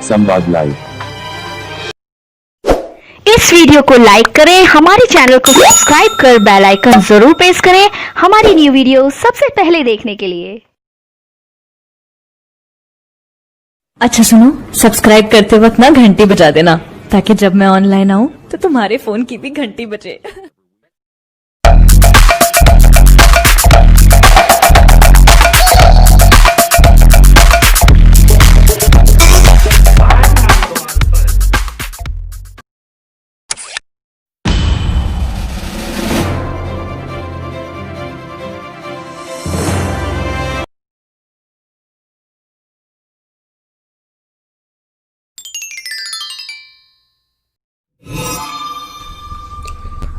संवाद लाइव। इस वीडियो को लाइक करें, हमारे चैनल को सब्सक्राइब कर बेल आइकन जरूर प्रेस करें हमारी न्यू वीडियो सबसे पहले देखने के लिए। अच्छा सुनो, सब्सक्राइब करते वक्त ना घंटी बजा देना ताकि जब मैं ऑनलाइन आऊं तो तुम्हारे फोन की भी घंटी बजे।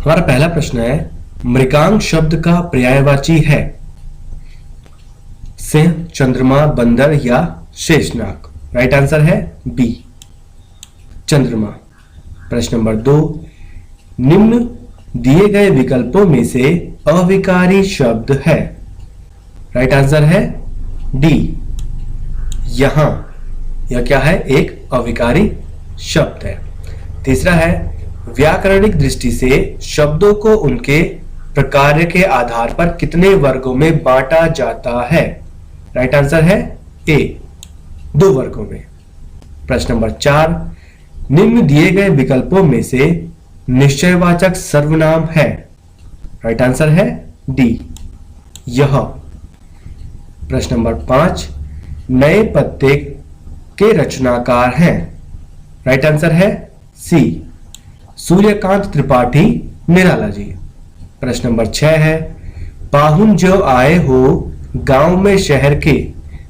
हमारा पहला प्रश्न है, मृगांक शब्द का पर्यायवाची है सिंह, चंद्रमा, बंदर या शेषनाग। राइट आंसर है बी, चंद्रमा। प्रश्न नंबर 2, निम्न दिए गए विकल्पों में से अविकारी शब्द है। राइट आंसर है डी, यहां। यह क्या है? एक अविकारी शब्द है। तीसरा है, व्याकरणिक दृष्टि से शब्दों को उनके प्रकार के आधार पर कितने वर्गों में बांटा जाता है। राइट आंसर है ए, 2 वर्गों में। प्रश्न नंबर 4, निम्न दिए गए विकल्पों में से निश्चयवाचक सर्वनाम है। राइट आंसर है डी, यह। प्रश्न नंबर 5, नए पत्ते के रचनाकार हैं। राइट आंसर है सी, सूर्यकांत त्रिपाठी निराला जी। प्रश्न नंबर 6 है, पाहुन जो आए हो गांव में शहर के,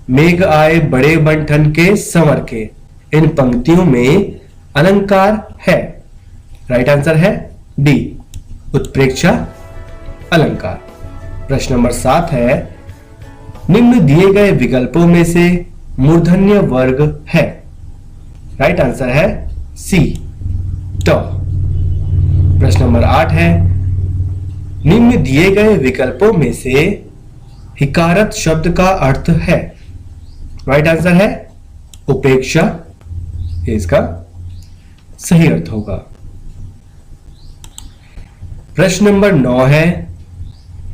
मेघ आए बड़े बंठन के संवर के। इन पंक्तियों में अलंकार है। राइट आंसर है डी, उत्प्रेक्षा अलंकार। प्रश्न नंबर 7 है, निम्न दिए गए विकल्पों में से मूर्धन्य वर्ग है। राइट आंसर है सी, ट। प्रश्न नंबर 8 है, निम्न दिए गए विकल्पों में से हिकारत शब्द का अर्थ है। राइट आंसर है उपेक्षा, इसका सही अर्थ होगा। प्रश्न नंबर 9 है,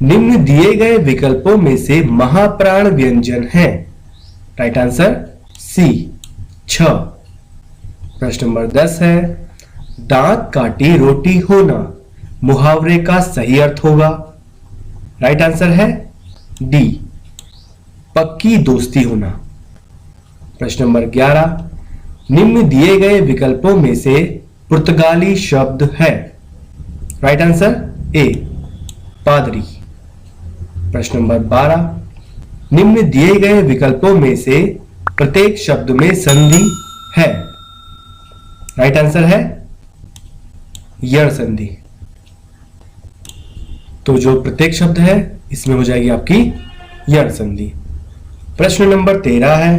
निम्न दिए गए विकल्पों में से महाप्राण व्यंजन है। Right answer C, 6। प्रश्न नंबर 10 है, दांत काटी रोटी होना मुहावरे का सही अर्थ होगा। राइट आंसर है डी, पक्की दोस्ती होना। प्रश्न नंबर 11, निम्न दिए गए विकल्पों में से पुर्तगाली शब्द है। राइट आंसर ए, पादरी। प्रश्न नंबर 12, निम्न दिए गए विकल्पों में से प्रत्येक शब्द में संधि है। राइट आंसर है यण संधि। तो जो प्रत्येक शब्द है इसमें हो जाएगी आपकी यण संधि। प्रश्न नंबर 13 है,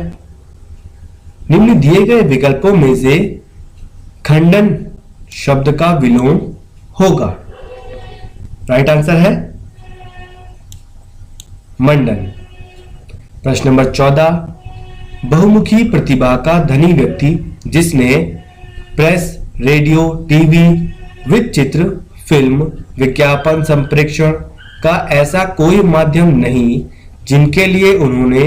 निम्न दिए गए विकल्पों में से खंडन शब्द का विलोम होगा। राइट आंसर है मंडन। प्रश्न नंबर 14, बहुमुखी प्रतिभा का धनी व्यक्ति जिसने प्रेस, रेडियो, टीवी, वित्त चित्र, फिल्म, विज्ञापन, संप्रेषण का ऐसा कोई माध्यम नहीं जिनके लिए उन्होंने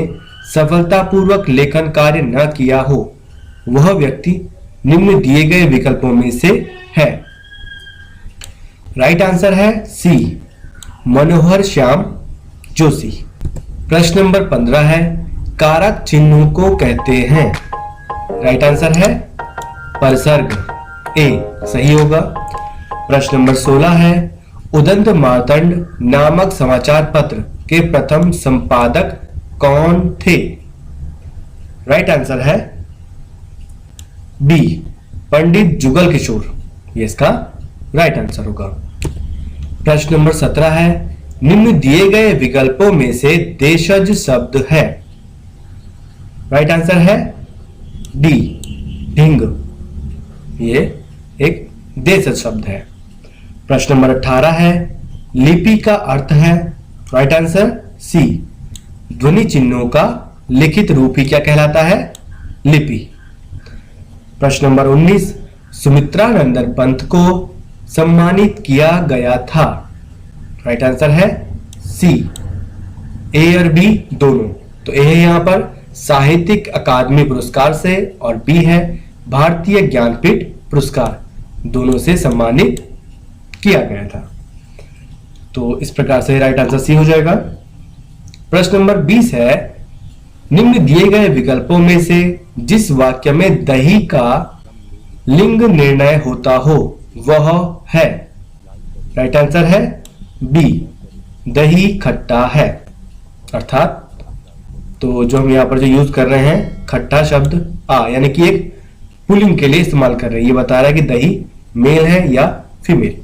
सफलतापूर्वक लेखन कार्य न किया हो, वह व्यक्ति निम्न दिए गए विकल्पों में से है। राइट आंसर है सी, मनोहर श्याम जोशी। प्रश्न नंबर 15 है, कारक चिन्हों को कहते हैं। राइट आंसर है परसर्ग, ए सही होगा। प्रश्न नंबर 16 है, उदंत मार्तंड नामक समाचार पत्र के प्रथम संपादक कौन थे। राइट आंसर है बी, पंडित जुगल किशोर, ये इसका राइट आंसर होगा। प्रश्न नंबर 17 है, निम्न दिए गए विकल्पों में से देशज शब्द है। राइट आंसर है डी, ढिंग, ये एक देशज शब्द है। प्रश्न नंबर 18 है, लिपि का अर्थ है। राइट आंसर सी, ध्वनि चिन्हों का लिखित रूप ही क्या कहलाता है? लिपि। प्रश्न नंबर 19, सुमित्रा नंदन पंत को सम्मानित किया गया था। राइट आंसर है सी, ए और बी दोनों। तो ए है यहां पर साहित्यिक अकादमी पुरस्कार से और बी है भारतीय ज्ञानपीठ पुरस्कार, दोनों से सम्मानित किया गया था। तो इस प्रकार से राइट आंसर सी हो जाएगा। प्रश्न नंबर 20 है, निम्न दिए गए विकल्पों में से जिस वाक्य में दही का लिंग निर्णय होता हो वह है। राइट आंसर है बी, दही खट्टा है। अर्थात तो जो हम यहां पर जो यूज कर रहे हैं खट्टा शब्द आ, यानी कि एक पुल्लिंग के लिए इस्तेमाल कर रहे हैं, ये बता रहा है कि दही मेल है या फीमेल।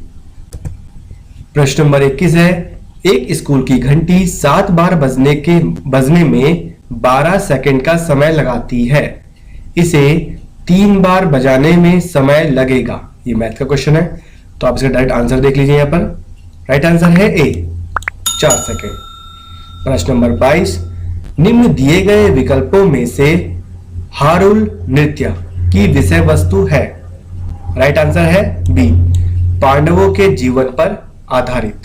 प्रश्न नंबर 21 है, एक स्कूल की घंटी 7 बार बजने में 12 सेकंड का समय लगाती है, इसे 3 बार बजाने में समय लगेगा। ये मैथ का क्वेश्चन है, तो आप इसका डायरेक्ट आंसर देख लीजिए यहां पर। राइट आंसर है ए, 4 सेकंड। प्रश्न नंबर 22, निम्न दिए गए विकल्पों में से हारुल नृत्य की विषय वस्तु है। राइट आंसर है बी, पांडवों के जीवन पर आधारित।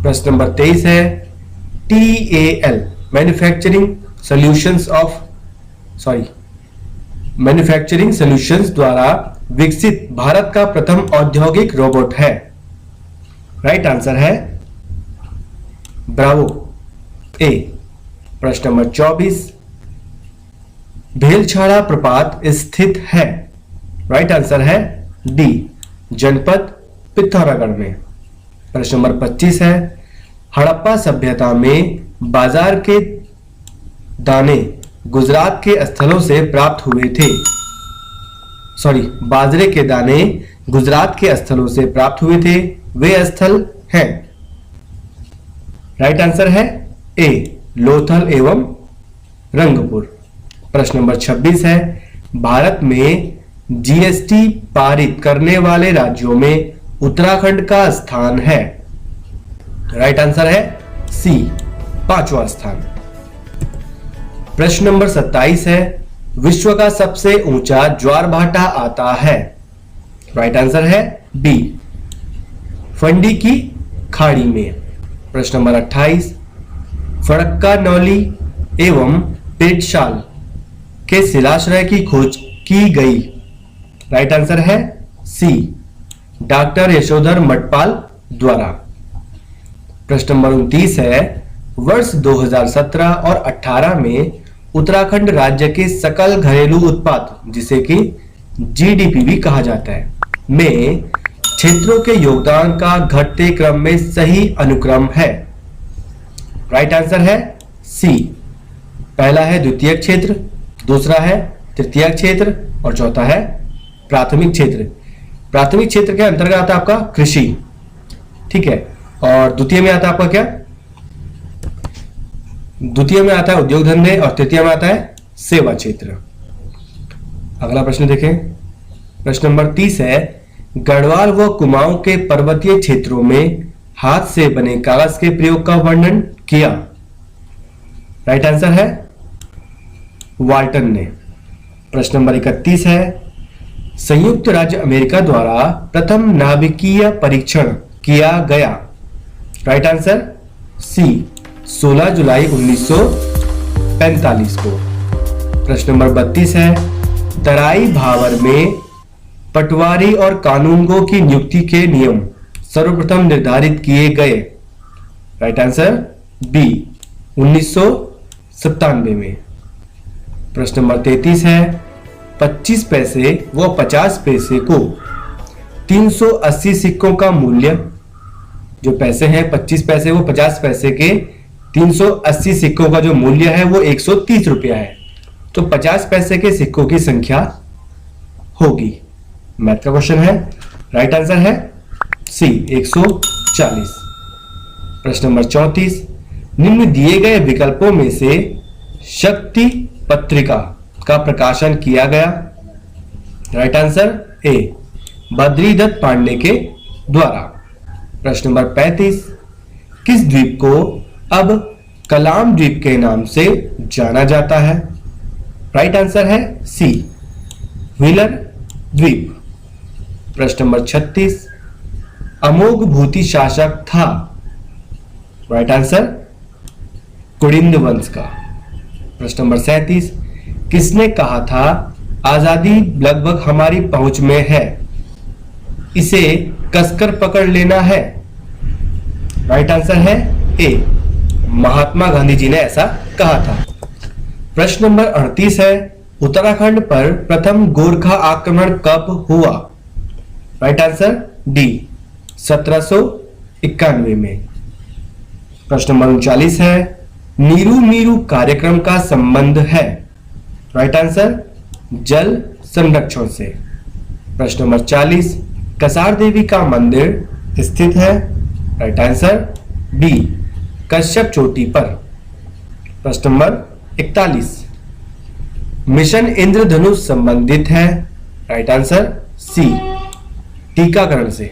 प्रश्न नंबर 23 है, TAL मैन्युफैक्चरिंग सॉल्यूशंस द्वारा विकसित भारत का प्रथम औद्योगिक रोबोट है। राइट आंसर है ब्रावो, ए। प्रश्न नंबर 24, भेलछाड़ा प्रपात स्थित है। राइट आंसर है डी, जनपद पिथौरागढ़ में। प्रश्न नंबर 25 है, हड़प्पा सभ्यता में बाजार के दाने गुजरात के स्थलों से प्राप्त हुए थे। बाजरे के दाने गुजरात के स्थलों से प्राप्त हुए थे, वे स्थल हैं। राइट आंसर है ए, लोथल एवं रंगपुर। प्रश्न नंबर 26 है, भारत में जीएसटी पारित करने वाले राज्यों में उत्तराखंड का स्थान है। राइट आंसर है सी, 5वां स्थान। प्रश्न नंबर 27 है, विश्व का सबसे ऊंचा ज्वारभाटा आता है। राइट आंसर है बी, फंडी की खाड़ी में। प्रश्न नंबर 28, फड़क्का नौली एवं पेटशाल के शिलाश्रय की खोज की गई। राइट आंसर है सी, डॉक्टर यशोधर मठपाल द्वारा। प्रश्न नंबर 29 है, वर्ष 2017 और 18 में उत्तराखंड राज्य के सकल घरेलू उत्पाद, जिसे कि जीडीपी भी कहा जाता है, में क्षेत्रों के योगदान का घटते क्रम में सही अनुक्रम है। राइट आंसर है सी, पहला है द्वितीयक क्षेत्र, दूसरा है तृतीयक क्षेत्र और चौथा है प्राथमिक क्षेत्र। प्राथमिक क्षेत्र के अंतर्गत आता है आपका कृषि, ठीक है, और द्वितीय में आता है आपका क्या, द्वितीय में आता है उद्योग धंधे और तृतीय में आता है सेवा क्षेत्र। अगला प्रश्न देखें। प्रश्न नंबर 30 है, गढ़वाल व कुमाऊं के पर्वतीय क्षेत्रों में हाथ से बने कागज के प्रयोग का वर्णन किया। राइट आंसर है वाल्टन ने। प्रश्न नंबर 31 है, संयुक्त राज्य अमेरिका द्वारा प्रथम नाभिकीय परीक्षण किया गया। राइट आंसर सी, 16 जुलाई 1945 को। प्रश्न नंबर 32 है, तराई भावर में पटवारी और कानूनगो की नियुक्ति के नियम सर्वप्रथम निर्धारित किए गए। राइट आंसर बी, 1997 में। प्रश्न नंबर 33 है, 25 पैसे व 50 पैसे को 380 सिक्कों का मूल्य, जो पैसे हैं 25 पैसे व 50 पैसे के 380 सिक्कों का जो मूल्य है वो 130 रुपया है, तो 50 पैसे के सिक्कों की संख्या होगी। मैथ का क्वेश्चन है। राइट आंसर है सी, 140। प्रश्न नंबर 34, निम्न दिए गए विकल्पों में से शक्ति पत्रिका का प्रकाशन किया गया। Right answer A, Badridatt Pande के द्वारा। प्रश्न नंबर 35, किस द्वीप को अब कलाम द्वीप के नाम से जाना जाता है। राइट आंसर है सी, व्हीलर द्वीप। प्रश्न नंबर 36, अमोघ भूति शासक था। राइट आंसर कुडिंद वंश का। प्रश्न नंबर 37, किसने कहा था आजादी लगभग हमारी पहुंच में है, इसे कसकर पकड़ लेना है। राइट आंसर है ए, महात्मा गांधी जी ने ऐसा कहा था। प्रश्न नंबर 38 है, उत्तराखंड पर प्रथम गोरखा आक्रमण कब हुआ। राइट आंसर डी, 1791 में। प्रश्न नंबर 39 है, नीरू नीरू कार्यक्रम का संबंध है। राइट आंसर जल संरक्षण से। प्रश्न नंबर 40, कसार देवी का मंदिर स्थित है। राइट आंसर बी, कश्यप चोटी पर। प्रश्न नंबर 41, मिशन इंद्रधनुष संबंधित है। राइट आंसर सी, टीकाकरण से।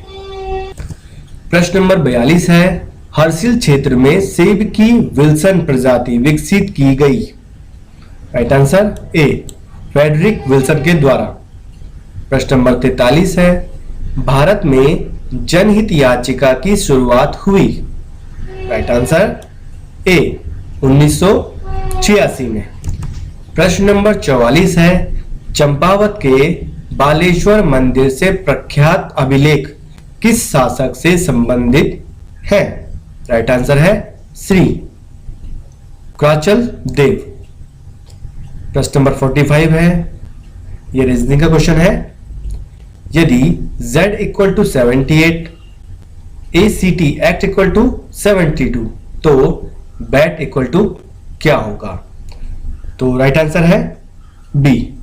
प्रश्न नंबर 42 है, हर्सिल क्षेत्र में सेब की विल्सन प्रजाति विकसित की गई। Right answer A, Frederick Wilson के द्वारा। प्रश्न नंबर 43 है, भारत में जनहित याचिका की शुरुआत हुई। राइट आंसर ए, 1986 में। प्रश्न नंबर 44 है, चंपावत के बालेश्वर मंदिर से प्रख्यात अभिलेख किस शासक से संबंधित है। राइट आंसर है श्री क्राचल देव। प्रश्न नंबर 45 है, यह रीजनिंग का क्वेश्चन है, यदि z equal to 78, ACT act equal to 72, तो बैट इक्वल टू क्या होगा। तो राइट आंसर है बी,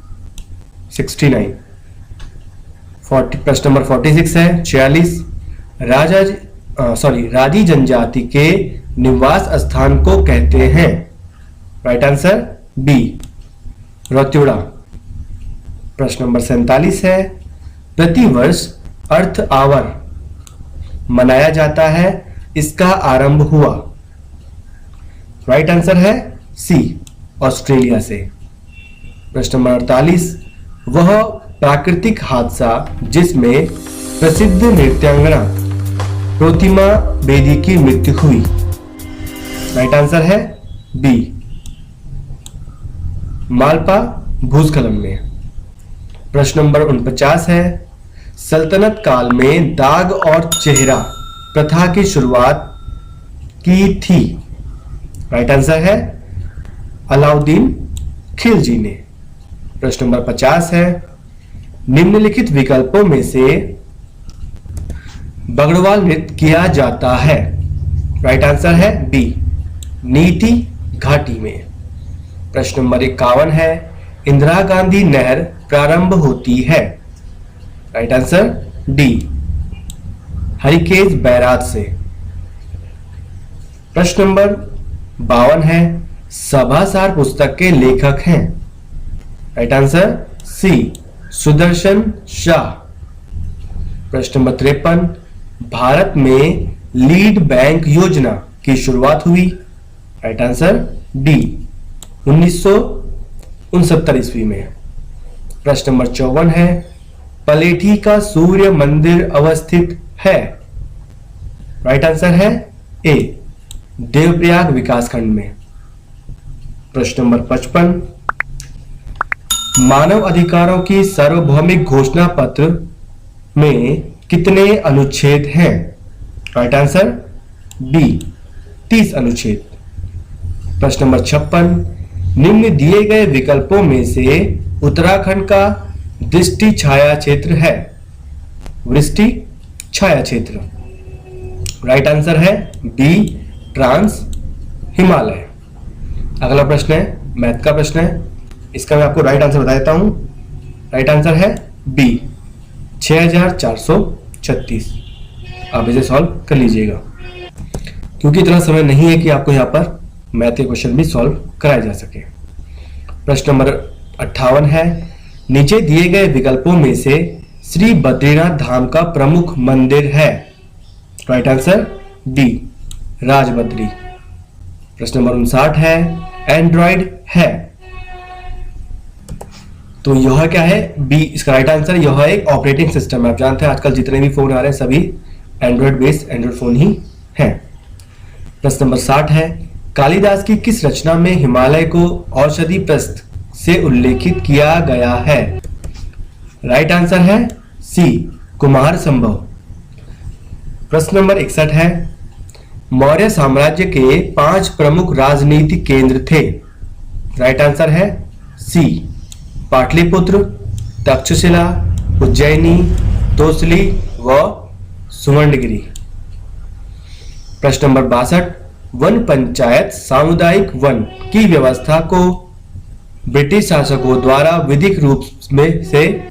69। प्रश्न नंबर 46 है, 46, राजी जनजाति के निवास स्थान को कहते हैं। Right answer B, Ratyuda. प्रश्न नंबर 47 है, प्रतिवर्ष अर्थ आवर मनाया जाता है, इसका आरंभ हुआ। राइट आंसर है सी, ऑस्ट्रेलिया से। प्रश्न नंबर 48, वह प्राकृतिक हादसा जिसमें प्रसिद्ध नृत्यांगना प्रतिमा बेदी की मृत्यु हुई। राइट आंसर है बी, मालपा भूस्खलन में। प्रश्न नंबर 49 है, सल्तनत काल में दाग और चेहरा प्रथा की शुरुआत की थी। राइट आंसर है अलाउद्दीन खिलजी ने। प्रश्न नंबर 50 है, निम्नलिखित विकल्पों में से बगड़वाल नृत्य किया जाता है। राइट आंसर है बी, नीति घाटी में। प्रश्न नंबर 51 है, इंदिरा गांधी नहर प्रारंभ होती है। Right answer D, Harikesh barrage से। प्रश्न नंबर 52 है, सभासार पुस्तक के लेखक हैं। Right answer C, Sudarshan Shah. प्रश्न नंबर 53, भारत में लीड बैंक योजना की शुरुआत हुई। राइट आंसर डी, 1969 ईस्वी में। प्रश्न नंबर 54 है, पलेठी का सूर्य मंदिर अवस्थित है। राइट आंसर है ए, देवप्रयाग विकासखंड में। प्रश्न नंबर 55, मानव अधिकारों की सार्वभौमिक घोषणा पत्र में कितने अनुच्छेद हैं। राइट आंसर बी, 30 अनुच्छेद। प्रश्न नंबर 56, निम्न दिए गए विकल्पों में से उत्तराखंड का दृष्टि छाया क्षेत्र है। वृष्टि छाया क्षेत्र। राइट आंसर है बी, ट्रांस हिमालय। अगला प्रश्न है मैथ का प्रश्न है, इसका मैं आपको राइट आंसर बता देता हूं। राइट आंसर है बी, 6436। आप इसे सॉल्व कर लीजिएगा, क्योंकि इतना समय नहीं है कि आपको यहाँ पर मैथ के क्वेश्चन भी सॉल्व कराए जा सके। प्रश्न नंबर 58 है, नीचे दिए गए विकल्पों में से श्री बद्रीनाथ धाम का प्रमुख मंदिर है। Right answer D, Rajbadri. प्रश्न नंबर 59 है, एंड्रॉइड है। तो यह क्या है, बी इसका राइट आंसर। यह एक ऑपरेटिंग सिस्टम है। आप जानते हैं आजकल जितने भी फोन आ रहे हैं सभी एंड्रॉइड बेस्ड एंड्रॉइड फोन ही है। प्रश्न नंबर 60 है, कालिदास की किस रचना में हिमालय को औषधि प्रस्थ से उल्लेखित किया गया है? राइट आंसर है सी, कुमार संभव। प्रश्न नंबर 61 है, मौर्य साम्राज्य के 5 प्रमुख राजनीतिक केंद्र थे। राइट आंसर है सी, पाटलिपुत्र, तक्षशिला, उज्जैनी, तोसली व सुवर्णगिरी। प्रश्न नंबर 62, वन पंचायत सामुदायिक वन की व्यवस्था को ब्रिटिश शासकों द्वारा विधिक रूप में से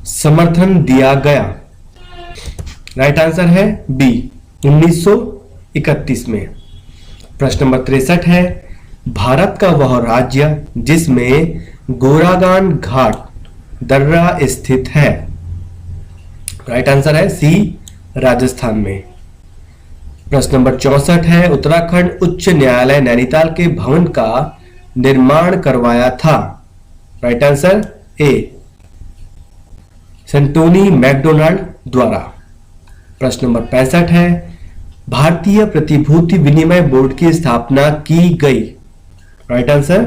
समर्थन दिया गया। राइट आंसर है बी, 1931 में। प्रश्न नंबर 63 है, भारत का वह राज्य जिसमें गोरागान घाट दर्रा स्थित है। राइट आंसर है सी, राजस्थान में। प्रश्न नंबर 64 है, उत्तराखंड उच्च न्यायालय नैनीताल के भवन का निर्माण करवाया था। राइट आंसर ए, सेंटोनी मैकडोनाल्ड द्वारा। प्रश्न नंबर 65 है, भारतीय प्रतिभूति विनिमय बोर्ड की स्थापना की गई। राइट आंसर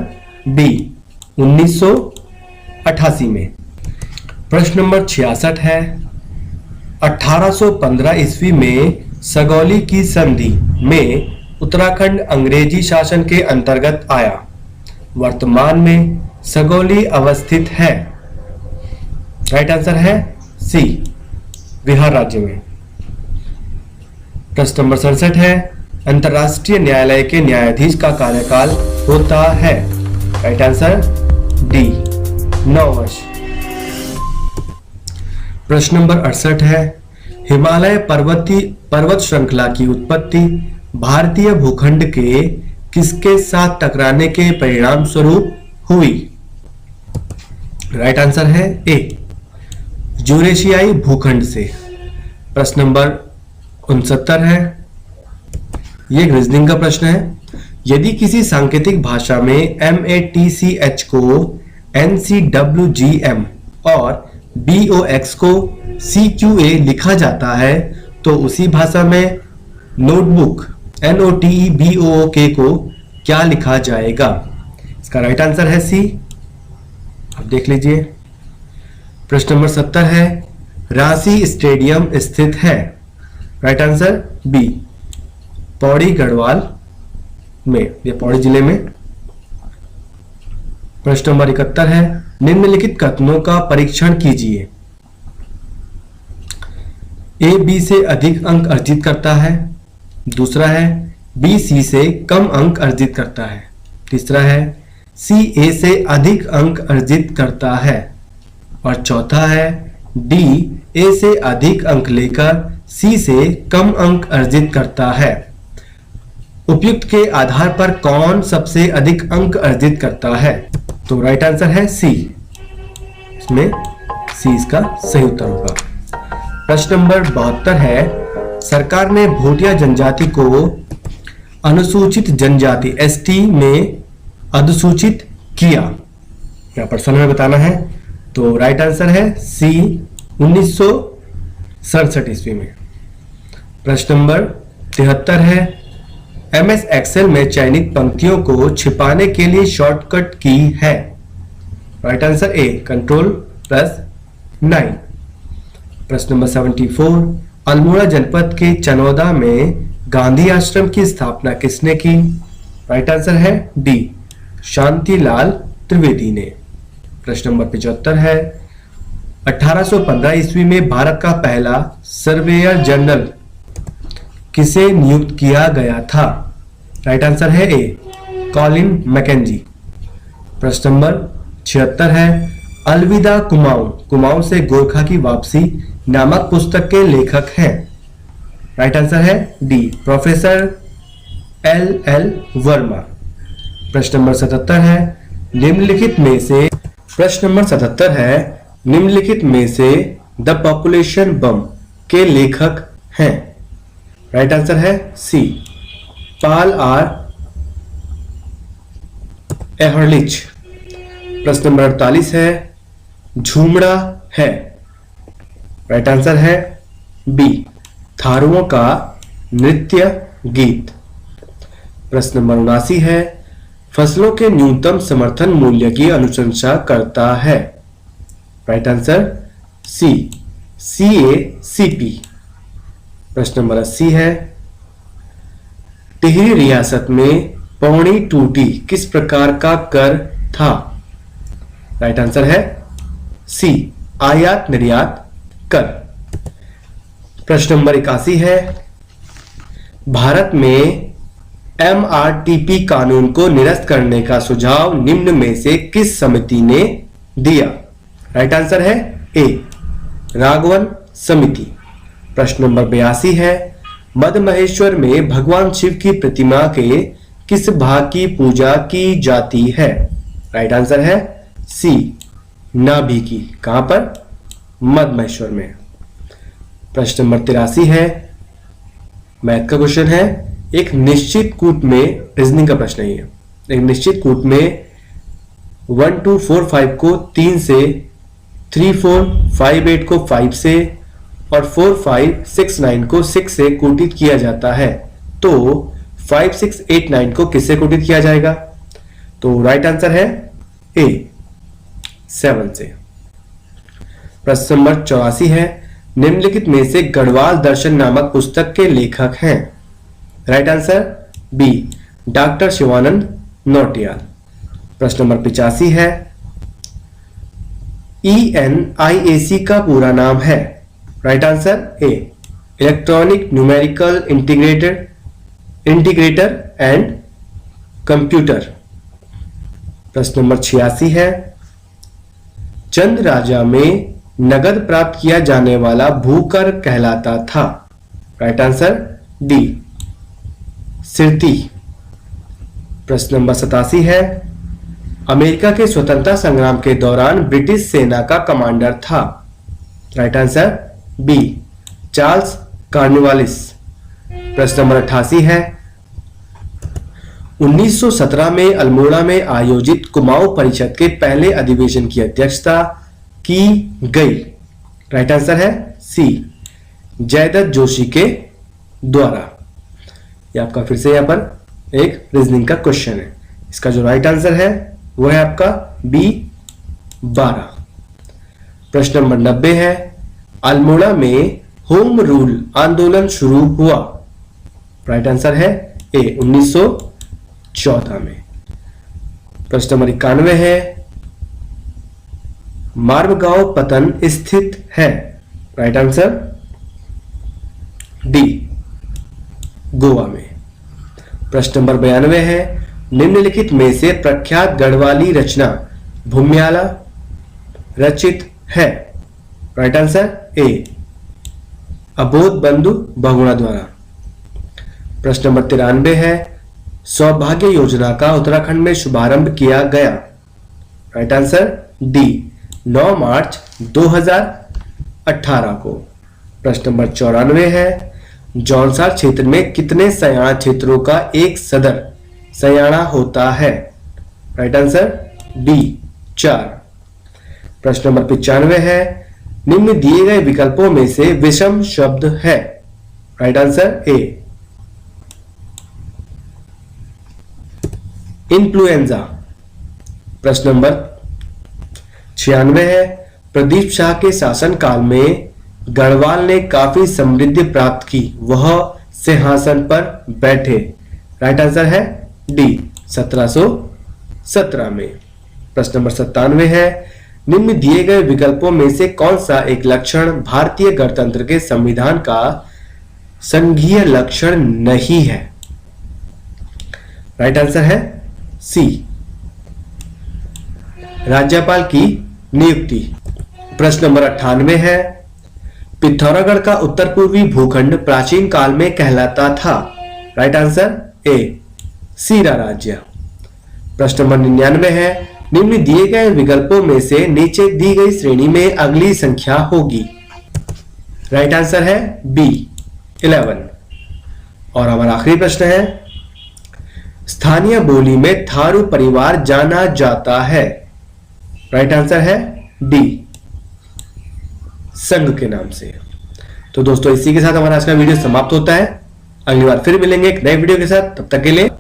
बी, 1988 में। प्रश्न नंबर 66 है, 1815 ईस्वी में सगौली की संधि में उत्तराखंड अंग्रेजी शासन के अंतर्गत आया। वर्तमान में सगौली अवस्थित है। राइट आंसर है सी, बिहार राज्य में। प्रश्न नंबर 67 है, अंतर्राष्ट्रीय न्यायालय के न्यायाधीश का कार्यकाल होता है। राइट आंसर डी, 9 वर्ष। प्रश्न नंबर 68 है, हिमालय पर्वत श्रृंखला की उत्पत्ति भारतीय भूखंड के किसके साथ टकराने के परिणाम स्वरूप हुई? राइट आंसर है ए, यूरेशियाई भूखंड से। प्रश्न नंबर 69 है, यह रीजनिंग का प्रश्न है। यदि किसी सांकेतिक भाषा में MATCH को NCWGM और BOX को CQA लिखा जाता है तो उसी भाषा में नोटबुक NOTEBOOK को क्या लिखा जाएगा? इसका राइट आंसर है सी, आप देख लीजिए। प्रश्न नंबर 70 है, रांची स्टेडियम स्थित है। Right answer B, Pauri Garhwal में, यह पौड़ी जिले में। प्रश्न नंबर 71 है, निम्नलिखित कथनों का परीक्षण कीजिए। ए बी से अधिक अंक अर्जित करता है। दूसरा है, बी सी से कम अंक अर्जित करता है। तीसरा है, सी ए से अधिक अंक अर्जित करता है। और चौथा है, डी ए से अधिक अंक लेकर सी से कम अंक अर्जित करता है। उपयुक्त के आधार पर कौन सबसे अधिक अंक अर्जित करता है? तो राइट आंसर है सी, इसमें सी इसका सही उत्तर होगा। प्रश्न नंबर 72 है, सरकार ने भोटिया जनजाति को अनुसूचित जनजाति ST में अधिसूचित किया। यहां पर सन में बताना है। तो राइट आंसर है सी, 1967 ईस्वी में। प्रश्न नंबर 73 है, MS एक्सेल में चयनित पंक्तियों को छिपाने के लिए शॉर्टकट की है। राइट आंसर ए, Ctrl+9। प्रश्न नंबर 74, अल्मोड़ा जनपद के चनौदा में गांधी आश्रम की स्थापना किसने की? राइट आंसर है डी, शांतिलाल त्रिवेदी ने। प्रश्न नंबर 75 है, 1815 ईस्वी में भारत का पहला सर्वेयर जनरल किसे नियुक्त किया गया था? राइट आंसर है ए, कॉलिन मैकेंजी। प्रश्न नंबर 76 है, अलविदा कुमाऊं, कुमाऊं से गोरखा की वापसी नामक पुस्तक के लेखक हैं। राइट आंसर है डी, प्रोफेसर LL वर्मा। प्रश्न नंबर 77 है, निम्नलिखित में से प्रश्न नंबर 77 है, निम्नलिखित में से द पॉपुलेशन बम के लेखक हैं। राइट आंसर है सी, पाल R. एहरलिच। प्रश्न नंबर 48 है झूमड़ा है। राइट आंसर है बी थारुओं का नृत्य गीत। प्रश्न नंबर 79 है फसलों के न्यूनतम समर्थन मूल्य की अनुशंसा करता है। Right answer C CACP। प्रश्न नंबर 80 है टिहरी रियासत में पौड़ी टूटी किस प्रकार का कर था। राइट आंसर है सी आयात निर्यात कर। प्रश्न नंबर 81 है भारत में MRTP कानून को निरस्त करने का सुझाव निम्न में से किस समिति ने दिया। राइट आंसर है ए राघवन समिति। प्रश्न नंबर 82 है मद महेश्वर में भगवान शिव की प्रतिमा के किस भाग की पूजा की जाती है। राइट आंसर है सी नाभि की। कहां पर मद महेश्वर में। प्रश्न नंबर 83 है मैथ का क्वेश्चन है एक निश्चित कूट में रीजनिंग का प्रश्न है ये। एक निश्चित कूट में 1 2 4 5 को 3 से 3 4 5 8 को 5 से और 4 5 6 9 को 6 से कूटित किया जाता है तो 5 6 8 9 को किससे कूटित किया जाएगा। तो राइट आंसर है ए 7 से। प्रश्न नंबर 84 है निम्नलिखित में से गढ़वाल दर्शन नामक पुस्तक के लेखक हैं। Right answer B doctor Shivanand Nautiyal. प्रश्न नंबर 85 है ENIAC का पूरा नाम है। Right answer A electronic numerical integrator and computer. प्रश्न नंबर 86 है चंद राजा में नगद प्राप्त किया जाने वाला भूकर कहलाता था। राइट आंसर डी सिरती। प्रश्न नंबर 87 है अमेरिका के स्वतंत्रता संग्राम के दौरान ब्रिटिश सेना का कमांडर था। Right answer B Charles Cornwallis. प्रश्न नंबर 88 है 1917 में अल्मोड़ा में आयोजित कुमाऊं परिषद के पहले अधिवेशन की अध्यक्षता की गई। राइट आंसर है सी जयदत्त जोशी के द्वारा। यह आपका फिर से यहां पर एक रीजनिंग का क्वेश्चन है। इसका जो राइट आंसर है वो है आपका बी 12। प्रश्न नंबर 90 है अल्मोड़ा में होम रूल आंदोलन शुरू हुआ। राइट आंसर है ए 1914 में। प्रश्न नंबर 91 है मार्बगांव पतन स्थित है। राइट आंसर डी गोवा में। प्रश्न नंबर 92 है निम्नलिखित में से प्रख्यात गढ़वाली रचना भूम्याला रचित है। राइट आंसर ए अबोध बंधु बहुगुणा द्वारा। प्रश्न नंबर 93 है सौभाग्य योजना का उत्तराखंड में शुभारंभ किया गया। राइट आंसर डी 9 मार्च 2018 को। प्रश्न नंबर 94 है जौनसार क्षेत्र में कितने सयाना क्षेत्रों का एक सदर सयाना होता है। Right answer D 4। प्रश्न नंबर 95 है निम्न दिए गए विकल्पों में से विषम शब्द है। राइट आंसर ए इन्फ्लुएंजा। प्रश्न नंबर 96 है प्रदीप शाह के शासनकाल में गढ़वाल ने काफी समृद्धि प्राप्त की वह सिंहासन पर बैठे। राइट आंसर है डी 1717 में। प्रश्न नंबर 97 है निम्न दिए गए विकल्पों में से कौन सा एक लक्षण भारतीय गणतंत्र के संविधान का संघीय लक्षण नहीं है। राइट आंसर है सी राज्यपाल की नियुक्ति। प्रश्न नंबर 98 है पिथौरागढ़ का उत्तर पूर्वी भूखंड प्राचीन काल में कहलाता था। राइट आंसर ए सीरा राज्य। प्रश्न नंबर 99 है निम्न दिए गए विकल्पों में से नीचे दी गई श्रेणी में अगली संख्या होगी। राइट आंसर है बी 11। और हमारा आखिरी प्रश्न है स्थानीय बोली में थारू परिवार जाना जाता है। राइट आंसर है डी, संघ के नाम से। तो दोस्तों इसी के साथ हमारा आज का वीडियो समाप्त होता है। अगली बार फिर मिलेंगे एक नए वीडियो के साथ, तब तक के लिए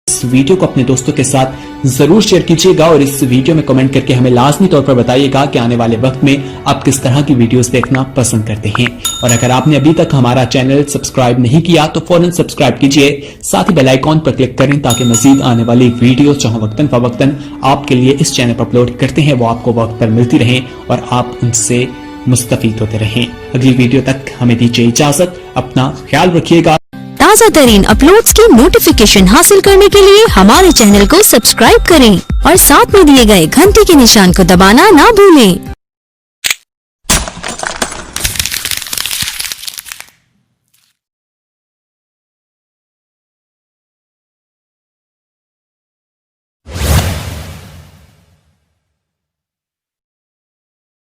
इस वीडियो को अपने दोस्तों के साथ जरूर शेयर कीजिएगा और इस वीडियो में कमेंट करके हमें लाजमी तौर पर बताइएगा कि आने वाले वक्त में आप किस तरह की वीडियोस देखना पसंद करते हैं। और अगर आपने अभी तक हमारा चैनल सब्सक्राइब नहीं किया तो फौरन सब्सक्राइब कीजिए, साथ ही बेल आइकॉन पर क्लिक करें ताकि मजीद आने वाली वीडियो जो हम वक्तन फवक्तन आपके लिए इस चैनल पर अपलोड करते हैं वो आपको वक्त पर मिलती रहे और आप उनसे मुस्तफीद होते रहें। अगली वीडियो तक हमें दीजिए इजाजत, अपना ख्याल रखिएगा। ताज़ा तरीन अपलोड्स की नोटिफिकेशन हासिल करने के लिए हमारे चैनल को सब्सक्राइब करें और साथ में दिए गए घंटी के निशान को दबाना ना भूलें।